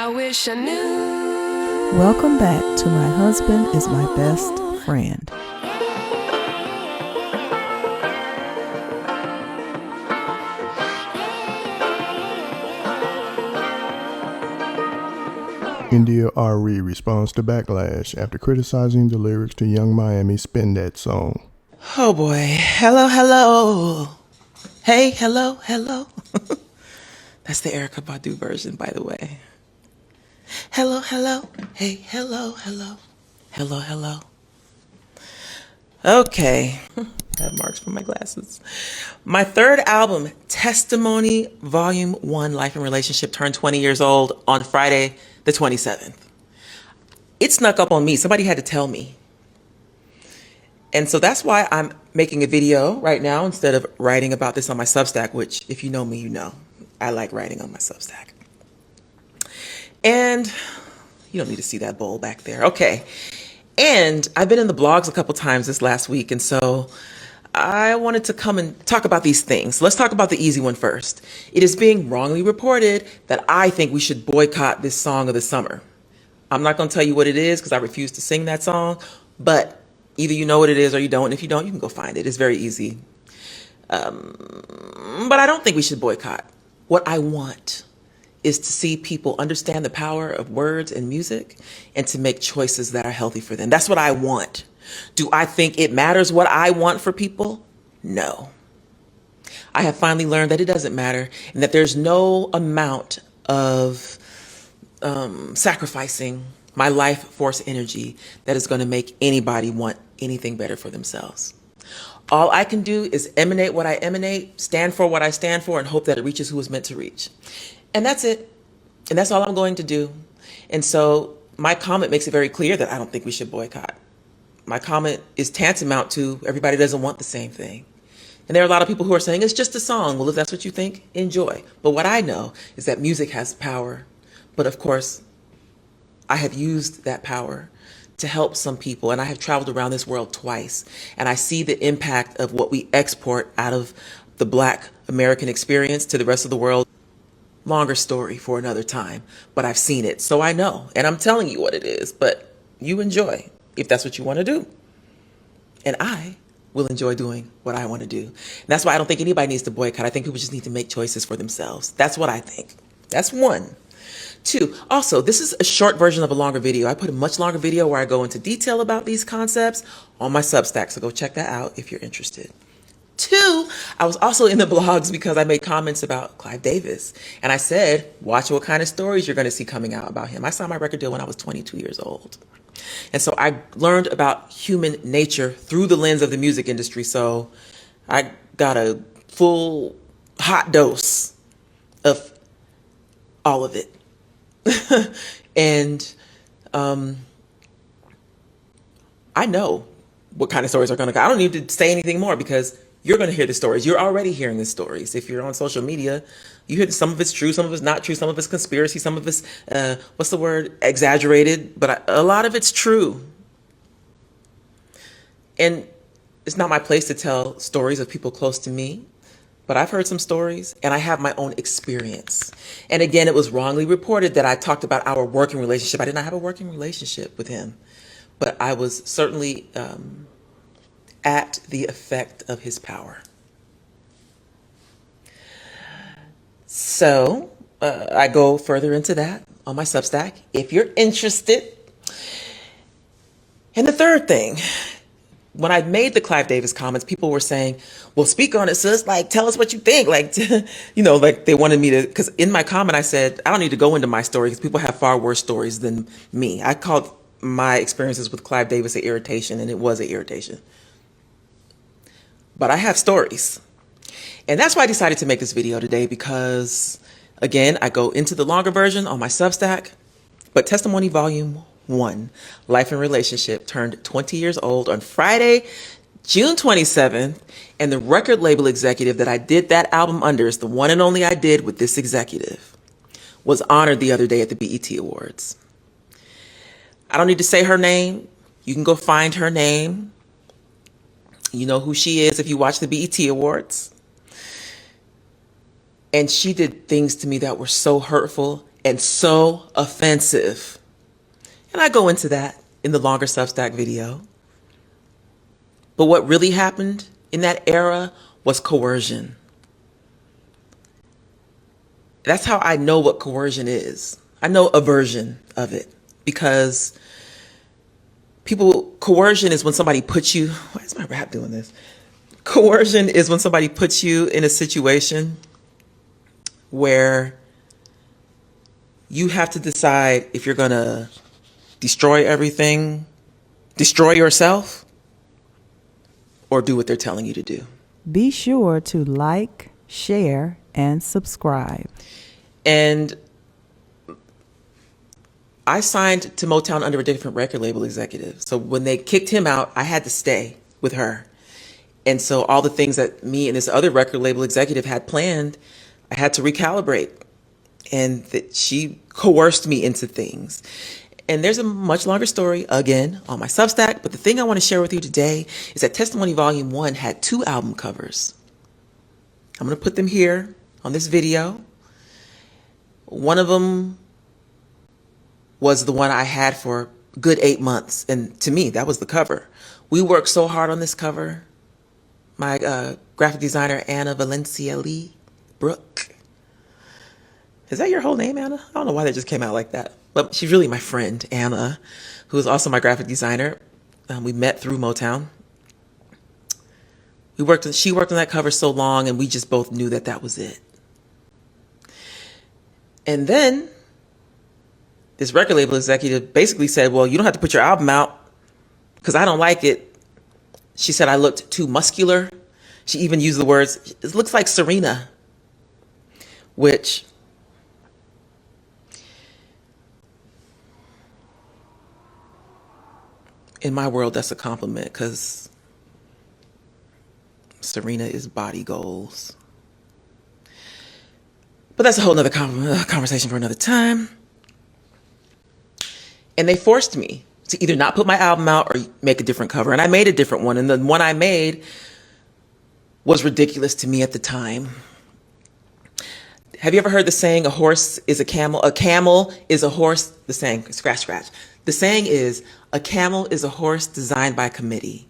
wish I knew. Welcome back to My Husband is My Best Friend. Arie responds to Backlash after criticizing the lyrics to Young Miami's Spin That Song. Oh boy. Hello, hello. Hey, hello, hello. That's the Erykah Badu version, by the way. Hello, hello. Hey, hello, hello. Hello, hello. Okay. I have marks for my glasses. My third album, Testimony Volume 1, Life and Relationship, turned 20 years old on Friday the 27th. It snuck up on me. Somebody had to tell me. And so that's why I'm making a video right now instead of writing about this on my Substack, which if you know me, you know I like writing on my Substack. And you don't need to see that bowl back there. Okay. And I've been in the blogs a couple times this last week. And so I wanted to come and talk about these things. Let's talk about the easy one first. It is being wrongly reported that I think we should boycott this song of the summer. I'm not going to tell you what it is because I refuse to sing that song, but either you know what it is or you don't. And if you don't, you can go find it. It's very easy. But I don't think we should boycott. What I want is to see people understand the power of words and music and to make choices that are healthy for them. That's what I want. Do I think it matters what I want for people? No. I have finally learned that it doesn't matter and that there's no amount of sacrificing my life force energy that is going to make anybody want anything better for themselves. All I can do is emanate what I emanate, stand for what I stand for, and hope that it reaches who it's meant to reach. And that's it. And that's all I'm going to do. And so my comment makes it very clear that I don't think we should boycott. My comment is tantamount to everybody doesn't want the same thing. And there are a lot of people who are saying it's just a song. Well, if that's what you think, enjoy. But what I know is that music has power. But of course, I have used that power to help some people. And I have traveled around this world twice. And I see the impact of what we export out of the Black American experience to the rest of the world. Longer story for another time, but I've seen it. So I know. And I'm telling you what it is. But you enjoy if that's what you want to do. And I will enjoy doing what I want to do. And that's why I don't think anybody needs to boycott. I think people just need to make choices for themselves. That's what I think. That's one. Two, also, this is a short version of a longer video. I put a much longer video where I go into detail about these concepts on my Substack. So go check that out if you're interested. Two, I was also in the blogs because I made comments about Clive Davis. And I said, watch what kind of stories you're going to see coming out about him. I signed my record deal when I was 22 years old. And so I learned about human nature through the lens of the music industry. So I got a full hot dose of all of it. And I know what kind of stories are going to go. I don't need to say anything more because you're going to hear the stories. You're already hearing the stories. If you're on social media, you hear some of it's true, some of it's not true, some of it's conspiracy, some of it's, exaggerated, but a lot of it's true. And it's not my place to tell stories of people close to me, but I've heard some stories and I have my own experience. And again, it was wrongly reported that I talked about our working relationship. I did not have a working relationship with him, but I was certainly at the effect of his power. So I go further into that on my Substack if you're interested. And the third thing, when I made the Clive Davis comments, people were saying, well, speak on it, sis. Like, tell us what you think. Like, like they wanted me to, because in my comment, I said, I don't need to go into my story because people have far worse stories than me. I called my experiences with Clive Davis an irritation, and it was an irritation. But I have stories. And that's why I decided to make this video today because, again, I go into the longer version on my Substack, but Testimony Volume 1, Life and Relationship, turned 20 years old on Friday, June 27th, and the record label executive that I did that album under, is the one and only I did with this executive, was honored the other day at the BET Awards. I don't need to say her name. You can go find her name. You know who she is if you watch the BET Awards. And she did things to me that were so hurtful and so offensive. And I go into that in the longer Substack video. But what really happened in that era was coercion. That's how I know what coercion is. I know a version of it because coercion is when somebody puts you, why is my rap doing this? Coercion is when somebody puts you in a situation where you have to decide if you're going to destroy everything, destroy yourself, or do what they're telling you to do. Be sure to like, share, and subscribe. And I signed to Motown under a different record label executive. So when they kicked him out, I had to stay with her. And so all the things that me and this other record label executive had planned, I had to recalibrate. And that she coerced me into things. And there's a much longer story, again, on my Substack. But the thing I want to share with you today is that Testimony Volume 1 had 2 album covers. I'm going to put them here on this video. One of them was the one I had for a good 8 months. And to me, that was the cover. We worked so hard on this cover. My graphic designer, Anna Valencia Lee Brooke. Is that your whole name, Anna? I don't know why that just came out like that. But she's really my friend, Anna, who is also my graphic designer. We met through Motown. She worked on that cover so long, and we just both knew that that was it. And then this record label executive basically said, well, you don't have to put your album out because I don't like it. She said I looked too muscular. She even used the words, it looks like Serena, which in my world, that's a compliment because Serena is body goals. But that's a whole nother conversation for another time. And they forced me to either not put my album out or make a different cover. And I made a different one. And the one I made was ridiculous to me at the time. Have you ever heard the saying, a horse is a camel is a horse? The saying, scratch. The saying is, a camel is a horse designed by committee.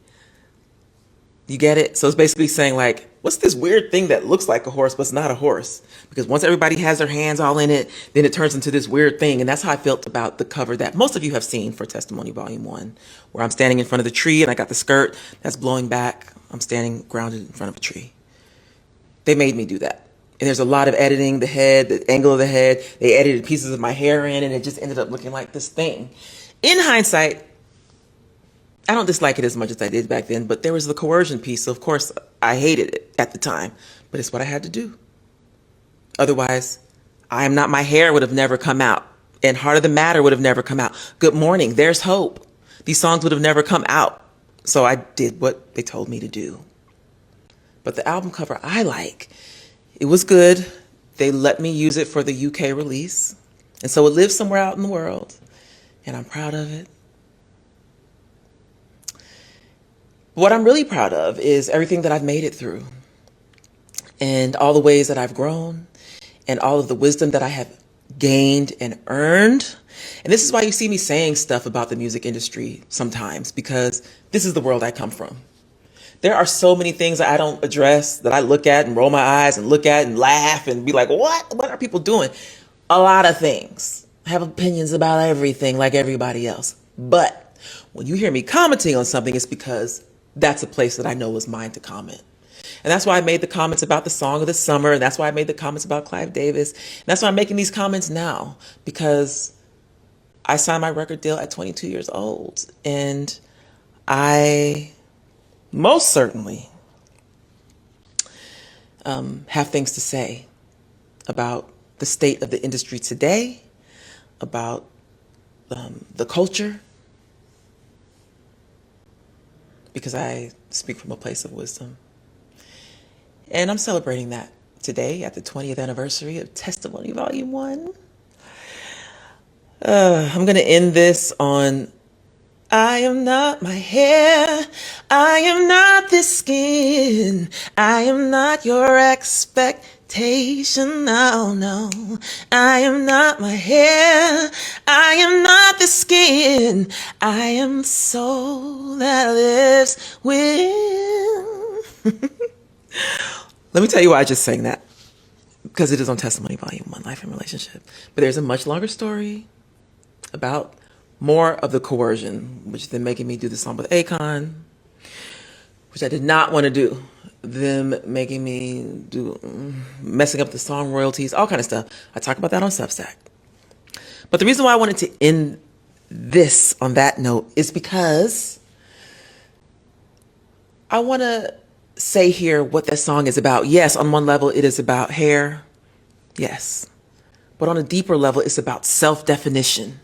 You get it? So it's basically saying like, what's this weird thing that looks like a horse, but it's not a horse? Because once everybody has their hands all in it, then it turns into this weird thing. And that's how I felt about the cover that most of you have seen for Testimony Volume 1, where I'm standing in front of the tree and I got the skirt that's blowing back. I'm standing grounded in front of a tree. They made me do that. And there's a lot of editing, the head, the angle of the head. They edited pieces of my hair in, and it just ended up looking like this thing. In hindsight, I don't dislike it as much as I did back then, but there was the coercion piece. So of course I hated it at the time, but it's what I had to do. Otherwise, my hair would have never come out, and Heart of the Matter would have never come out. Good Morning, There's Hope. These songs would have never come out. So I did what they told me to do. But the album cover I like, it was good. They let me use it for the UK release. And so it lives somewhere out in the world, and I'm proud of it. What I'm really proud of is everything that I've made it through, and all the ways that I've grown, and all of the wisdom that I have gained and earned. And this is why you see me saying stuff about the music industry sometimes, because this is the world I come from. There are so many things that I don't address, that I look at and roll my eyes and look at and laugh and be like, what are people doing? A lot of things. I have opinions about everything like everybody else. But when you hear me commenting on something, it's because that's a place that I know is mine to comment. And that's why I made the comments about the song of the summer. And that's why I made the comments about Clive Davis. And that's why I'm making these comments now, because I signed my record deal at 22 years old. And I most certainly have things to say about the state of the industry today, about the culture, because I speak from a place of wisdom. And I'm celebrating that today at the 20th anniversary of Testimony Volume 1. I'm going to end this on, I am not my hair, I am not this skin, I am not your expectation. expectation. No, no, I am not my hair. I am not the skin. I am the soul that lives within. Let me tell you why I just sang that. Because it is on Testimony Volume 1, Life and Relationship. But there's a much longer story about more of the coercion, which then making me do the song with Akon, which I did not want to do. Them making me do, messing up the song royalties, all kind of stuff. I talk about that on Substack. But the reason why I wanted to end this on that note is because I want to say here what that song is about. Yes, on one level, it is about hair. Yes. But on a deeper level, it's about self-definition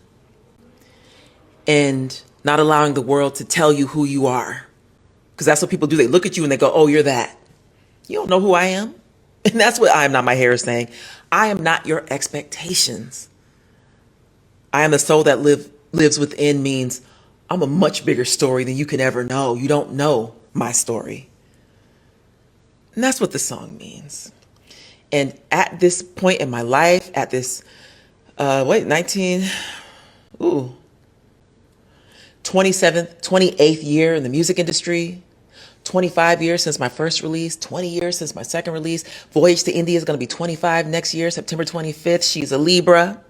and not allowing the world to tell you who you are. Because that's what people do. They look at you and they go, oh, you're that. You don't know who I am. And that's what I am not my hair is saying. I am not your expectations. I am the soul that lives within means I'm a much bigger story than you can ever know. You don't know my story. And that's what the song means. And at this point in my life, at this, 28th year in the music industry, 25 years since my first release, 20 years since my second release. Voyage to India is going to be 25 next year, September 25th. She's a Libra.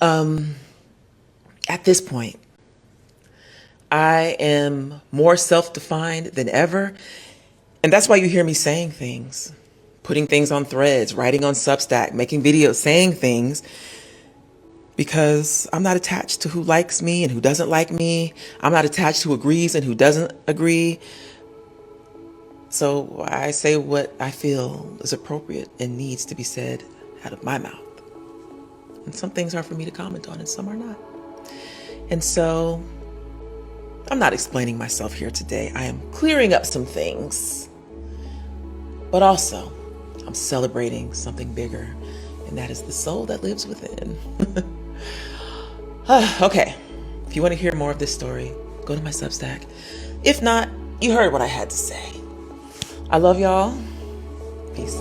At this point, I am more self-defined than ever. And that's why you hear me saying things, putting things on threads, writing on Substack, making videos, saying things, because I'm not attached to who likes me and who doesn't like me. I'm not attached to who agrees and who doesn't agree. So I say what I feel is appropriate and needs to be said out of my mouth. And some things are for me to comment on and some are not. And so I'm not explaining myself here today. I am clearing up some things, but also I'm celebrating something bigger, and that is the soul that lives within. Okay, if you want to hear more of this story, go to my Substack. If not, you heard what I had to say. I love y'all. Peace.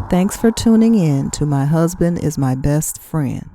Thanks for tuning in to My Husband is My Best Friend.